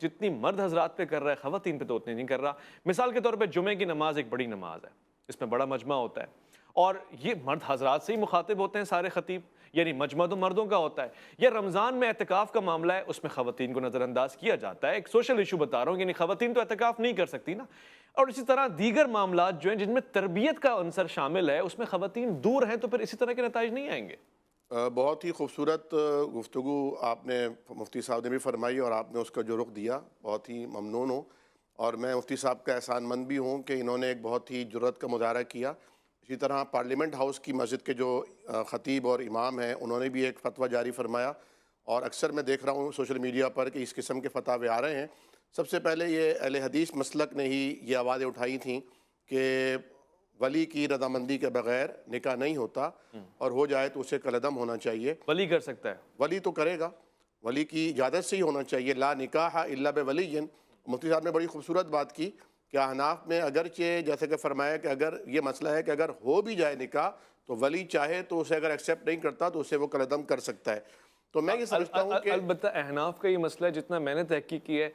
جتنی مرد حضرات پہ کر رہا ہے خواتین پہ تو اتنی نہیں کر رہا. مثال کے طور پہ جمعے کی نماز ایک بڑی نماز ہے, اس میں بڑا مجمع ہوتا ہے, اور یہ مرد حضرات سے ہی مخاطب ہوتے ہیں سارے خطیب, یعنی مجمع تو مردوں کا ہوتا ہے. یا رمضان میں اعتکاف کا معاملہ ہے, اس میں خواتین کو نظر انداز کیا جاتا ہے. ایک سوشل ایشو بتا رہا ہوں, یعنی خواتین تو اعتکاف نہیں کر سکتی نا. اور اسی طرح دیگر معاملات جو ہیں جن میں تربیت کا عنصر شامل ہے, اس میں خواتین دور ہیں, تو پھر اسی طرح کے نتائج نہیں آئیں گے. بہت ہی خوبصورت گفتگو آپ نے مفتی صاحب نے بھی فرمائی اور آپ نے اس کا جو رخ دیا, بہت ہی ممنون ہوں. اور میں مفتی صاحب کا احسان مند بھی ہوں کہ انہوں نے ایک بہت ہی جرأت کا مظاہرہ کیا. اسی طرح پارلیمنٹ ہاؤس کی مسجد کے جو خطیب اور امام ہیں, انہوں نے بھی ایک فتویٰ جاری فرمایا. اور اکثر میں دیکھ رہا ہوں سوشل میڈیا پر کہ اس قسم کے فتاوے آ رہے ہیں. سب سے پہلے یہ اہل حدیث مسلک نے ہی یہ آوازیں اٹھائی تھیں کہ ولی کی رضامندی کے بغیر نکاح نہیں ہوتا, اور ہو جائے تو اسے کالعدم ہونا چاہیے. ولی کر سکتا ہے, ولی تو کرے گا, ولی کی اجازت سے ہی ہونا چاہیے. لا نکاح الا بولی. مفتی صاحب نے بڑی خوبصورت بات کی کہ احناف میں اگرچہ جیسے کہ فرمایا کہ اگر یہ مسئلہ ہے کہ اگر ہو بھی جائے نکاح تو ولی چاہے تو اسے اگر ایکسیپٹ نہیں کرتا تو اسے وہ کالعدم کر سکتا ہے. تو میں یہ سمجھتا ہوں کہ البتہ احناف کا یہ مسئلہ ہے, جتنا میں نے تحقیق کی ہے,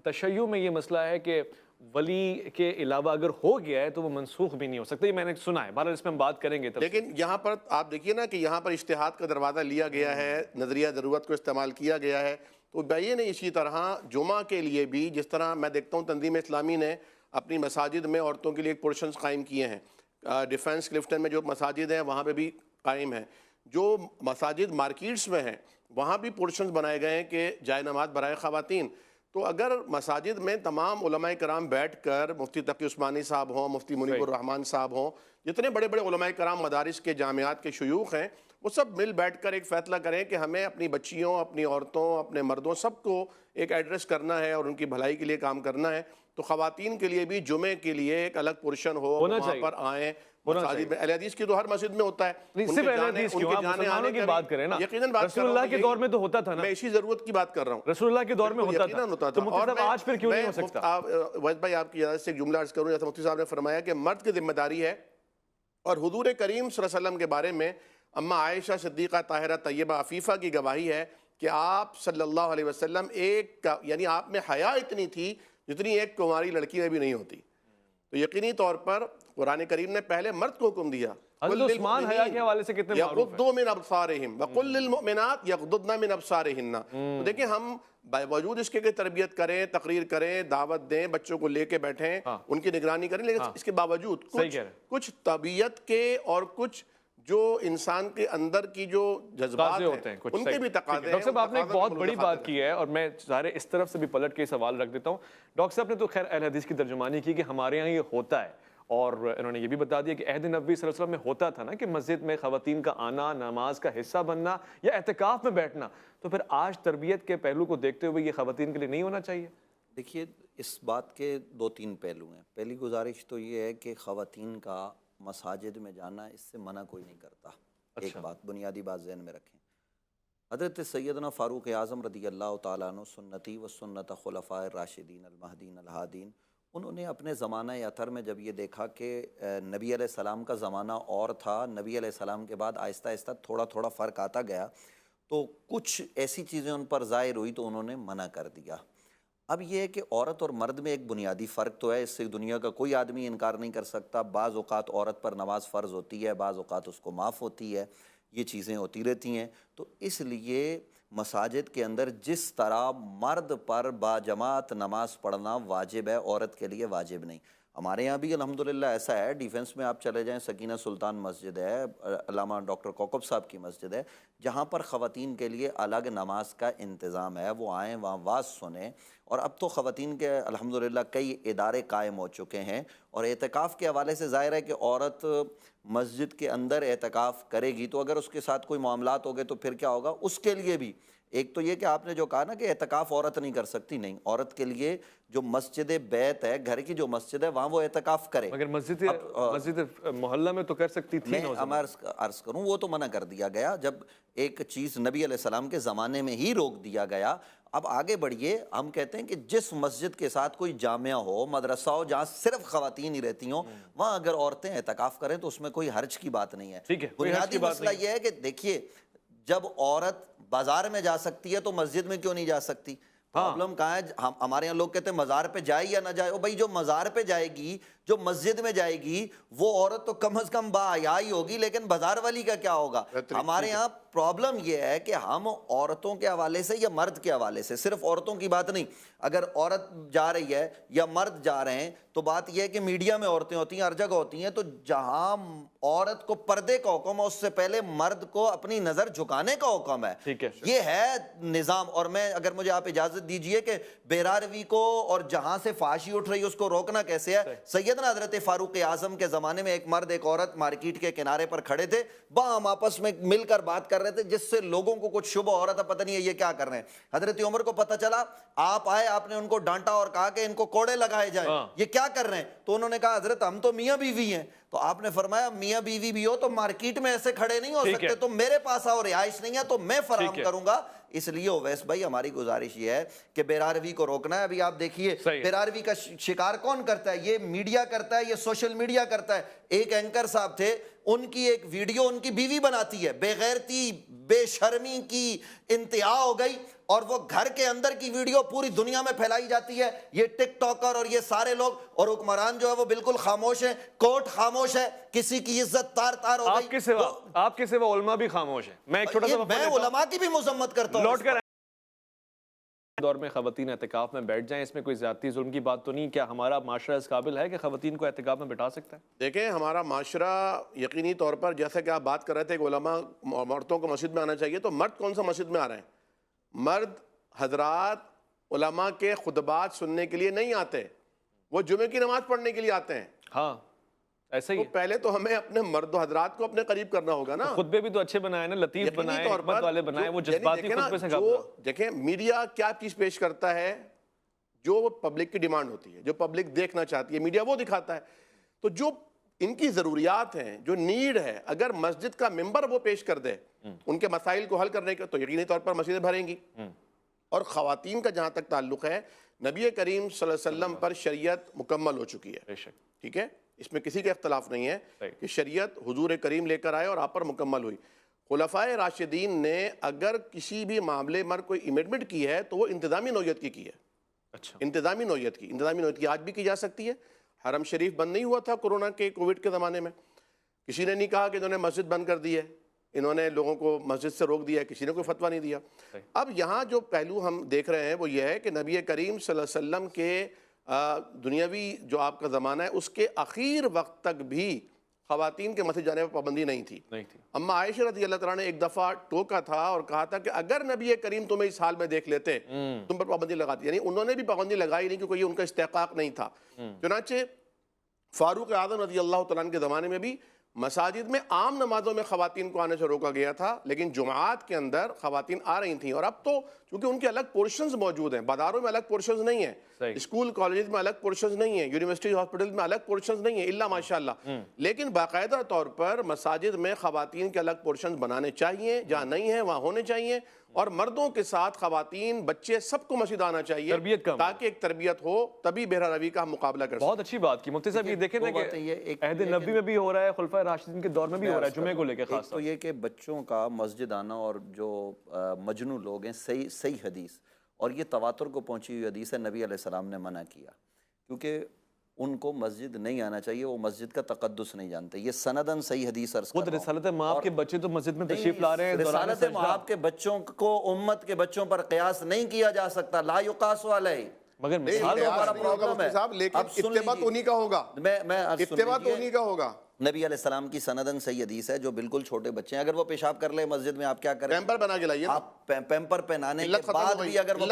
تشیع میں یہ مسئلہ ہے کہ ولی کے علاوہ اگر ہو گیا ہے تو وہ منسوخ بھی نہیں ہو سکتا. یہ میں نے سنا ہے, بہرحال اس میں ہم بات کریں گے. لیکن یہاں پر آپ دیکھیے نا کہ یہاں پر اجتہاد کا دروازہ لیا گیا ہے, نظریہ ضرورت کو استعمال کیا گیا ہے. تو بھائی نے اسی طرح جمعہ کے لیے بھی, جس طرح میں دیکھتا ہوں تنظیم اسلامی نے اپنی مساجد میں عورتوں کے لیے ایک پورشنز قائم کیے ہیں. ڈیفنس کلفٹن میں جو مساجد ہیں وہاں پہ بھی قائم ہیں. جو مساجد مارکیٹس میں ہیں وہاں بھی پورشنز بنائے گئے ہیں کہ جائے نماز برائے خواتین. تو اگر مساجد میں تمام علماء کرام بیٹھ کر, مفتی تقی عثمانی صاحب ہوں, مفتی منیب الرحمن صاحب ہوں, جتنے بڑے بڑے علماء کرام مدارس کے جامعات کے شیوخ ہیں, وہ سب مل بیٹھ کر ایک فیصلہ کریں کہ ہمیں اپنی بچیوں, اپنی عورتوں, اپنے مردوں, سب کو ایک ایڈریس کرنا ہے اور ان کی بھلائی کے لیے کام کرنا ہے. تو خواتین کے لیے بھی جمعے کے لیے ایک الگ پورشن ہو, وہاں پر آئیں. مساجد میں اہل حدیث کی تو ہر مسجد میں ہوتا ہے. صرف اہل حدیث کیوں, آپ مسلمانوں کی بات کریں نا, یقیناً بات رسول اللہ کے دور میں تو ہوتا تھا نا. میں اسی ضرورت کی بات کر رہا ہوں. رسول اللہ کے دور میں ہوتا تھا, تو مفتی صاحب آج پھر کیوں نہیں ہو سکتا؟ وحید بھائی آپ کی اجازت سے ایک جملہ عرض کروں. جیسے مفتی صاحب نے فرمایا کہ مرد کی ذمہ داری ہے, اور حضور کریم صلی اللہ علیہ وسلم کے بارے میں اما عائشہ صدیقہ طاہرہ طیبہ عفیفہ کی گواہی ہے کہ آپ صلی اللہ علیہ وسلم یعنی آپ میں حیا اتنی تھی جتنی ایک کنواری لڑکی میں بھی نہیں ہوتی. تو یقینی طور پر قرآن کریم نے پہلے مرد کو حکم دیا, حضرت عثمان حیا کے حوالے سے کتنے معروف ہیں, یغضوا من ابصارہم وقل للمؤمنات یغضضن من ابصارہن. تو دیکھیں ہم باوجود اس کے کہ تربیت کریں, تقریر کریں, دعوت دیں, بچوں کو لے کے بیٹھیں, ان کی نگرانی کریں, لیکن اس کے باوجود کچھ طبیعت کے اور کچھ جو انسان کے اندر کی جو جذبات ہیں ان کے بھی تقاضے ہیں. ڈاکٹر صاحب آپ نے ایک بہت بڑی بات کی ہے, اور میں ظاہر اس طرف سے بھی پلٹ کے سوال رکھ دیتا ہوں. ڈاکٹر صاحب نے تو خیر اہل حدیث کی ترجمانی کی کہ ہمارے یہاں یہ ہوتا ہے, اور انہوں نے یہ بھی بتا دیا کہ عہد نبوی صلی اللہ علیہ وسلم میں ہوتا تھا نا کہ مسجد میں خواتین کا آنا, نماز کا حصہ بننا یا اعتکاف میں بیٹھنا. تو پھر آج تربیت کے پہلو کو دیکھتے ہوئے یہ خواتین کے لیے نہیں ہونا چاہیے؟ دیکھیے اس بات کے دو تین پہلو ہیں. پہلی گزارش تو یہ ہے کہ خواتین کا مساجد میں جانا اس سے منع کوئی نہیں کرتا. ایک بات, بنیادی بات ذہن میں رکھیں. حضرت سیدنا فاروق اعظم رضی اللہ تعالیٰ عنہ سنتی و سنت خلفاء الراشدین المہدین الہادین, انہوں نے اپنے زمانہ اطہر میں جب یہ دیکھا کہ نبی علیہ السلام کا زمانہ اور تھا, نبی علیہ السلام کے بعد آہستہ آہستہ تھوڑا تھوڑا فرق آتا گیا, تو کچھ ایسی چیزیں ان پر ظاہر ہوئی تو انہوں نے منع کر دیا. اب یہ ہے کہ عورت اور مرد میں ایک بنیادی فرق تو ہے, اس سے دنیا کا کوئی آدمی انکار نہیں کر سکتا. بعض اوقات عورت پر نماز فرض ہوتی ہے, بعض اوقات اس کو معاف ہوتی ہے, یہ چیزیں ہوتی رہتی ہیں. تو اس لیے مساجد کے اندر جس طرح مرد پر باجماعت نماز پڑھنا واجب ہے, عورت کے لیے واجب نہیں. ہمارے یہاں بھی الحمدللہ ایسا ہے, ڈیفنس میں آپ چلے جائیں, سکینہ سلطان مسجد ہے, علامہ ڈاکٹر کوکب صاحب کی مسجد ہے, جہاں پر خواتین کے لیے الگ نماز کا انتظام ہے. وہ آئیں, وہاں واز سنیں. اور اب تو خواتین کے الحمدللہ کئی ادارے قائم ہو چکے ہیں. اور اعتکاف کے حوالے سے ظاہر ہے کہ عورت مسجد کے اندر اعتکاف کرے گی تو اگر اس کے ساتھ کوئی معاملات ہو گئے تو پھر کیا ہوگا. اس کے لیے بھی ایک تو یہ کہ آپ نے جو کہا نا کہ اعتکاف عورت نہیں کر سکتی, نہیں, عورت کے لیے جو مسجد بیت ہے, گھر کی جو مسجد ہے, وہاں وہ اعتکاف کرے. مگر مسجد محلہ میں تو کر سکتی تھی. میں عرض کروں وہ تو منع کر دیا گیا جب ایک چیز نبی علیہ السلام کے زمانے میں ہی روک دیا گیا. اب آگے بڑھیے, ہم کہتے ہیں کہ جس مسجد کے ساتھ کوئی جامعہ ہو, مدرسہ ہو, جہاں صرف خواتین ہی رہتی ہوں, وہاں اگر عورتیں اعتکاف کریں تو اس میں کوئی حرج کی بات نہیں ہے. بنیادی مسئلہ یہ ہے کہ دیکھیے, جب عورت بازار میں جا سکتی ہے تو مسجد میں کیوں نہیں جا سکتی؟ پرابلم کہاں ہے؟ ہمارے یہاں لوگ کہتے ہیں مزار پہ جائے یا نہ جائے. او بھائی جو مزار پہ جائے گی، جو مسجد میں جائے گی، وہ عورت تو کم از کم باحیا ہی ہوگی، لیکن بازار والی کا کیا ہوگا؟ ہمارے یہاں پرابلم یہ ہے کہ ہم عورتوں کے حوالے سے یا مرد کے حوالے سے، صرف عورتوں کی بات نہیں، اگر عورت جا رہی ہے یا مرد جا رہے ہیں تو بات یہ ہے کہ میڈیا میں عورتیں ہوتی ہیں، ہر جگہ ہوتی ہیں، تو جہاں عورت کو پردے کا حکم ہے اس سے پہلے مرد کو اپنی نظر جھکانے کا حکم ہے. یہ ہے نظام. اور میں اگر مجھے آپ اجازت دیجئے کہ بیرا روی کو اور جہاں سے فحاشی اٹھ رہی ہے اس کو روکنا کیسے ہے. سیدنا حضرت فاروق اعظم کے زمانے میں ایک مرد ایک عورت مارکیٹ کے کنارے پر کھڑے تھے، باہم آپس میں مل کر بات کر رہے تھے، جس سے لوگوں کو کچھ شبہ ہو رہا تھا، پتہ نہیں ہے یہ کیا کر رہے ہیں. حضرت عمر کو پتہ چلا، آپ آئے، آپ نے ان کو ڈانٹا اور کہا کہ ان کو کوڑے لگائے جائیں، یہ کیا کر رہے ہیں؟ تو انہوں نے کہا حضرت ہم تو میاں بیوی ہیں. تو آپ نے فرمایا میاں بیوی بھی ہو تو مارکیٹ میں ایسے کھڑے نہیں ہو سکتے، تو میرے پاس آؤ، رہائش نہیں ہے تو میں فراہم کروں گا. اس لیے اویس بھائی ہماری گزارش یہ ہے کہ بیرا روی کو روکنا ہے. ابھی آپ دیکھیے بیرا روی کا شکار کون کرتا ہے؟ یہ میڈیا کرتا ہے، یہ سوشل میڈیا کرتا ہے. ایک اینکر صاحب تھے، ان کی ایک ویڈیو ان کی بیوی بناتی ہے، بے غیرتی بے شرمی کی انتہا ہو گئی، اور وہ گھر کے اندر کی ویڈیو پوری دنیا میں پھیلائی جاتی ہے. یہ ٹک ٹاکر اور یہ سارے لوگ، اور حکمران جو ہے وہ بالکل خاموش ہیں، کورٹ خاموش ہے، کسی کی عزت تار تار ہو گئی. آپ کے سوا علماء بھی خاموش ہیں. میں ایک چھوٹا سا میں علماء کی بھی مذمت کرتا ہوں. لوٹ کر دور میں خواتین اعتکاف میں بیٹھ جائیں، اس میں کوئی زیادتی ظلم کی بات تو نہیں؟ کیا ہمارا معاشرہ اس قابل ہے کہ خواتین کو اعتکاف میں بٹھا سکتا ہے؟ دیکھیں ہمارا معاشرہ یقینی طور پر، جیسا کہ آپ بات کر رہے تھے کہ علماء عورتوں کو مسجد میں آنا چاہیے، تو مرد کون سا مسجد میں آ رہے ہیں؟ مرد حضرات علماء کے خطبات سننے کے لیے نہیں آتے، وہ جمعے کی نماز پڑھنے کے لیے آتے ہیں. ہاں ایسا ہی. تو پہلے تو ہمیں اپنے مرد و حضرات کو اپنے قریب کرنا ہوگا نا. خطبے بھی تو اچھے بنائے نا، لطیف بنائے، حکمت والے بنائے، وہ جذباتی خطبے سے گھبرا. دیکھیں میڈیا کیا چیز پیش کرتا ہے، جو پبلک کی ڈیمانڈ ہوتی ہے، جو پبلک دیکھنا چاہتی ہے، میڈیا وہ دکھاتا ہے. تو جو ان کی ضروریات ہیں، جو نیڈ ہے، اگر مسجد کا ممبر وہ پیش کر دے ان کے مسائل کو حل کرنے کا، تو یقینی طور پر مسجدیں بھریں گی. اور خواتین کا جہاں تک تعلق ہے، نبی کریم صلی اللہ علیہ وسلم پر شریعت مکمل ہو چکی ہے. ٹھیک ہے، اس میں کسی کا اختلاف نہیں ہے کہ شریعت حضور کریم لے کر آئے اور آپ پر مکمل ہوئی. خلفائے راشدین نے اگر کسی بھی معاملے میں کوئی امینڈمنٹ کی ہے تو وہ انتظامی نوعیت کی ہے. انتظامی نوعیت کی آج بھی کی جا سکتی ہے. حرم شریف بند نہیں ہوا تھا کورونا کے کووڈ کے زمانے میں، کسی نے نہیں کہا کہ انہوں نے مسجد بند کر دی ہے، انہوں نے لوگوں کو مسجد سے روک دیا ہے، کسی نے کوئی فتویٰ نہیں دیا. اب یہاں جو پہلو ہم دیکھ رہے ہیں وہ یہ ہے کہ نبی کریم صلی اللہ علیہ وسلم کے دنیاوی جو آپ کا زمانہ ہے اس کے اخیر وقت تک بھی خواتین کے مسجد جانے پر پابندی نہیں تھی. اما عائشہ رضی اللہ تعالیٰ نے ایک دفعہ ٹوکا تھا اور کہا تھا کہ اگر نبی کریم تمہیں اس حال میں دیکھ لیتے تم پر پابندی لگاتی. یعنی انہوں نے بھی پابندی لگائی نہیں، کیونکہ یہ ان کا استحقاق نہیں تھا. چنانچہ فاروق اعظم رضی اللہ تعالیٰ عنہ کے زمانے میں بھی مساجد میں عام نمازوں میں خواتین کو آنے سے روکا گیا تھا، لیکن جمعات کے اندر خواتین آ رہی تھیں. اور اب تو چونکہ ان کے الگ پورشنز موجود ہیں، بازاروں میں الگ پورشنز نہیں ہیں، اسکول کالجز میں الگ پورشنز نہیں ہیں، یونیورسٹی ہاسپٹل میں الگ پورشنز نہیں ہیں الا ماشاءاللہ، لیکن باقاعدہ طور پر مساجد میں خواتین کے الگ پورشنز بنانے چاہیے، جہاں نہیں ہیں وہاں ہونے چاہیے. اور مردوں کے ساتھ خواتین بچے سب کو مسجد آنا چاہیے تاکہ ایک تربیت ہو، تبھی بیرا روی کا ہم مقابلہ کر سکتے. بہت اچھی بات کی مفتی صاحب. یہ دیکھیں نا کہ عہد نبی میں بھی ہو رہا ہے، خلفائے راشدین کے دور میں بھی ہو رہا ہے، جمعے کو لے کے خاص. تو یہ کہ بچوں کا مسجد آنا، اور جو مجنون لوگ ہیں، صحیح حدیث اور یہ تواتر کو پہنچی ہوئی حدیث ہے، نبی علیہ السلام نے منع کیا، کیونکہ ان کو مسجد نہیں آنا چاہیے، وہ مسجد کا تقدس نہیں جانتے. یہ سندن صحیح حدیث عرض کر رہا ہوں. رسالت مآب کے بچے تو مسجد میں تشریف لا رہے ہیں. رسالت مآب کے بچوں کو امت کے بچوں پر قیاس نہیں کیا جا سکتا، لا یقاس علیہ. مگر مثال ہمارا پرابلم ہے لیکن اتباع تو انہی کا ہوگا، اتباع تو انہی کا ہوگا. نبی علیہ السلام کی سندن صحیح حدیث ہے، جو بالکل چھوٹے بچے ہیں اگر وہ پیشاب کر لے مسجد میں، آپ کیا کریں؟ پیمپر بنا کے لائیے. آپ پیمپر پہنانے کے بعد بھی اگر وہ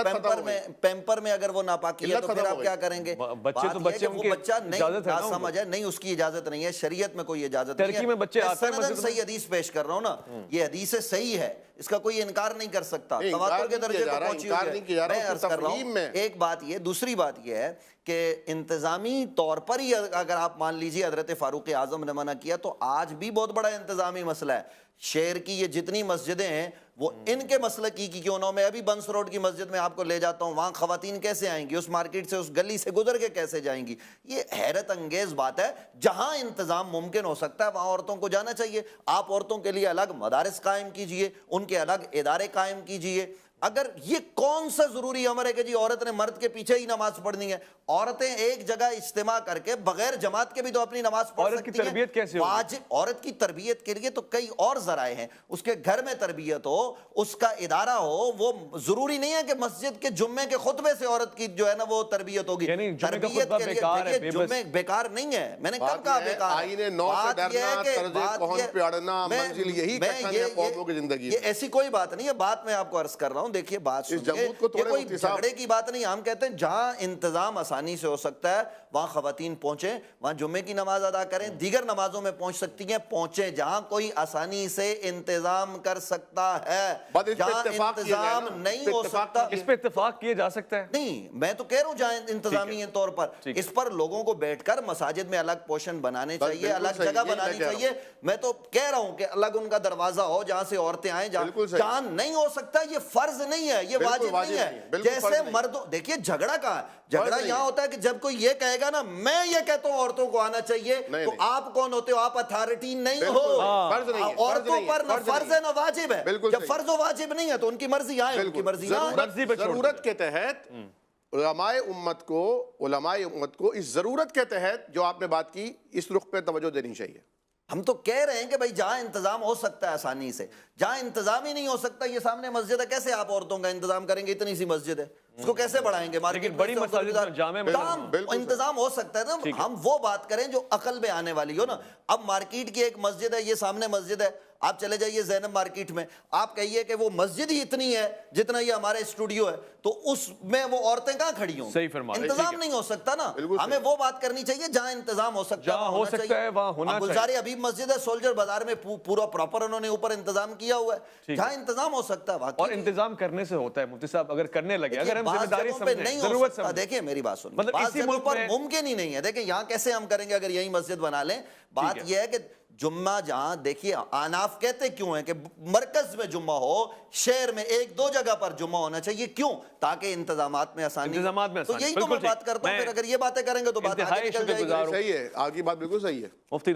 پیمپر میں اگر وہ ناپاکی ہے تو پھر آپ کیا کریں گے؟ بچے تو بچے، وہ بچہ نہیں سمجھ ہے، نہیں اس کی اجازت نہیں ہے، شریعت میں کوئی اجازت نہیں ہے. میں سندن صحیح حدیث پیش کر رہا ہوں نا، یہ حدیث صحیح ہے، اس کا کوئی انکار نہیں کر سکتا، تواتر کے درجے پر پہنچی ہوئی ہے. میں عرض کر رہا ہوں ایک بات یہ. دوسری بات یہ ہے کہ انتظامی طور پر ہی اگر آپ مان لیجئے حضرت فاروق اعظم نے منع کیا تو آج بھی بہت بڑا انتظامی مسئلہ ہے. شہر کی یہ جتنی مسجدیں ہیں وہ ان کے مسلک کی کیوں نہ ہو. میں ابھی بنس روڈ کی مسجد میں آپ کو لے جاتا ہوں، وہاں خواتین کیسے آئیں گی؟ اس مارکیٹ سے، اس گلی سے گزر کے کیسے جائیں گی؟ یہ حیرت انگیز بات ہے. جہاں انتظام ممکن ہو سکتا ہے وہاں عورتوں کو جانا چاہیے. آپ عورتوں کے لیے الگ مدارس قائم کیجئے، ان کے الگ ادارے قائم کیجئے. اگر یہ کون سا ضروری امر ہے کہ جی عورت نے مرد کے پیچھے ہی نماز پڑھنی ہے؟ عورتیں ایک جگہ اجتماع کر کے بغیر جماعت کے بھی تو اپنی نماز پڑھ عورت سکتی کی ہیں۔ تربیت کیسے ہوگی؟ واجب عورت کی تربیت کے لیے تو کئی اور ذرائع ہیں، اس کے گھر میں تربیت ہو، اس کا ادارہ ہو، وہ ضروری نہیں ہے کہ مسجد کے جمعے کے خطبے سے عورت کی جو ہے نا وہ تربیت ہوگی۔ یعنی جمعے کا تربیت خطبہ کے لیے بیکار ہے، دیکھیے بے بس۔ جمعے بیکار نہیں ہے، میں نے کب کہا بیکار ہے؟ آئین نو سے بات یہ ڈرنا، ہے کہ طرز کہن پہ اڑنا، منزل یہی کٹھن ہے قوموں کی زندگی یہ ایسی کوئی بات نہیں ہے، بات میں آپ کو عرض کر رہا ہوں، دیکھیے بات سنیے، یہ کوئی جھگڑے کی بات نہیں، ہم کہتے ہیں جہاں انتظام آسانی سے ہو سکتا ہے وہاں خواتین پہنچیں، وہاں جمعے کی نماز ادا کریں، دیگر نمازوں میں پہنچ سکتی ہیں، پہنچیں جہاں کوئی آسانی سے انتظام کر سکتا ہے، جہاں انتظام نہیں ہو سکتا۔ اس پہ اتفاق کیا جا سکتا ہے؟ نہیں، میں تو کہہ رہا ہوں جہاں انتظامی طور پر اس پر لوگوں کو بیٹھ کر مساجد میں الگ پوشن بنانے چاہیے، الگ جگہ بنانی چاہیے۔ میں تو کہہ رہا ہوں کہ الگ ان کا دروازہ ہو جہاں سے عورتیں آئیں، جہاں نہیں ہو سکتا، یہ فرض نہیں ہے، یہ واجب نہیں ہے۔ جیسے مردوں، دیکھیے جھگڑا کہاں ہے؟ جھگڑا یہاں ہوتا ہے کہ جب کوئی یہ کہے گا نا میں یہ کہتا ہوں عورتوں کو آنا چاہیے، تو آپ کون ہوتے ہو؟ آپ اتھارٹی نہیں ہو۔ عورتوں پر نہ فرض ہے نہ واجب ہے، جب فرض و واجب نہیں ہے تو ان کی مرضی آئے، ان کی مرضی نہ آئے۔ ضرورت کے تحت علماء امت کو اس ضرورت کے تحت جو آپ نے بات کی اس رخ پہ توجہ دینی چاہیے۔ ہم تو کہہ رہے ہیں کہ بھائی جہاں انتظام ہو سکتا ہے آسانی سے، جہاں انتظام ہی نہیں ہو سکتا، یہ سامنے مسجد ہے، کیسے آپ عورتوں کا انتظام کریں گے؟ اتنی سی مسجد ہے، اس کو کیسے بڑھائیں گے؟ لیکن بڑی مساجد میں جامع انتظام ہو سکتا ہے نا، ہم وہ بات کریں جو عقل میں آنے والی ہو نا۔ اب مارکیٹ کی ایک مسجد ہے، یہ سامنے مسجد ہے، آپ چلے جائیے زینب مارکیٹ میں، آپ کہیے کہ وہ مسجد ہی اتنی ہے جتنا یہ ہمارا اسٹوڈیو ہے، تو اس میں وہ عورتیں کہاں کھڑی ہوں؟ صحیح فرما رہے ہیں، انتظام نہیں ہو سکتا نا۔ ہمیں وہ بات کرنی چاہیے جہاں انتظام ہو سکتا ہے، جہاں ہو سکتا ہے وہاں ہونا چاہیے۔ گلزار حبیب مسجد ہے سولجر بازار میں، پورا پراپر انہوں نے اوپر انتظام کیا ہوا ہے، جہاں انتظام ہو سکتا ہے وہاں۔ اور انتظام کرنے سے ہوتا ہے مفتی صاحب، اگر کرنے لگے، اگر ہم ذمہ داری سمجھیں، سمجھیں، ضرورت سمجھیں۔ دیکھیں میری بات سنیں، مطلب بعض اسی جگہوں ملک پر میں ممکن ہی نہیں ہے۔ دیکھیں یہاں کیسے ہم کریں گے اگر یہی مسجد بنا لیں؟ بات یہ ہے کہ جمعہ جہاں، دیکھیے آناف کہتے کیوں ہیں کہ مرکز میں جمعہ ہو، شہر میں ایک دو جگہ پر جمعہ ہونا چاہیے، کیوں؟ تاکہ انتظامات میں آسانی۔ تو یہی تو میں بات کرتا ہوں، پھر اگر یہ باتیں کریں گے تو بات آگے نکل جائے گی۔ صحیح ہے، آگے بات بالکل صحیح ہے۔ مفتی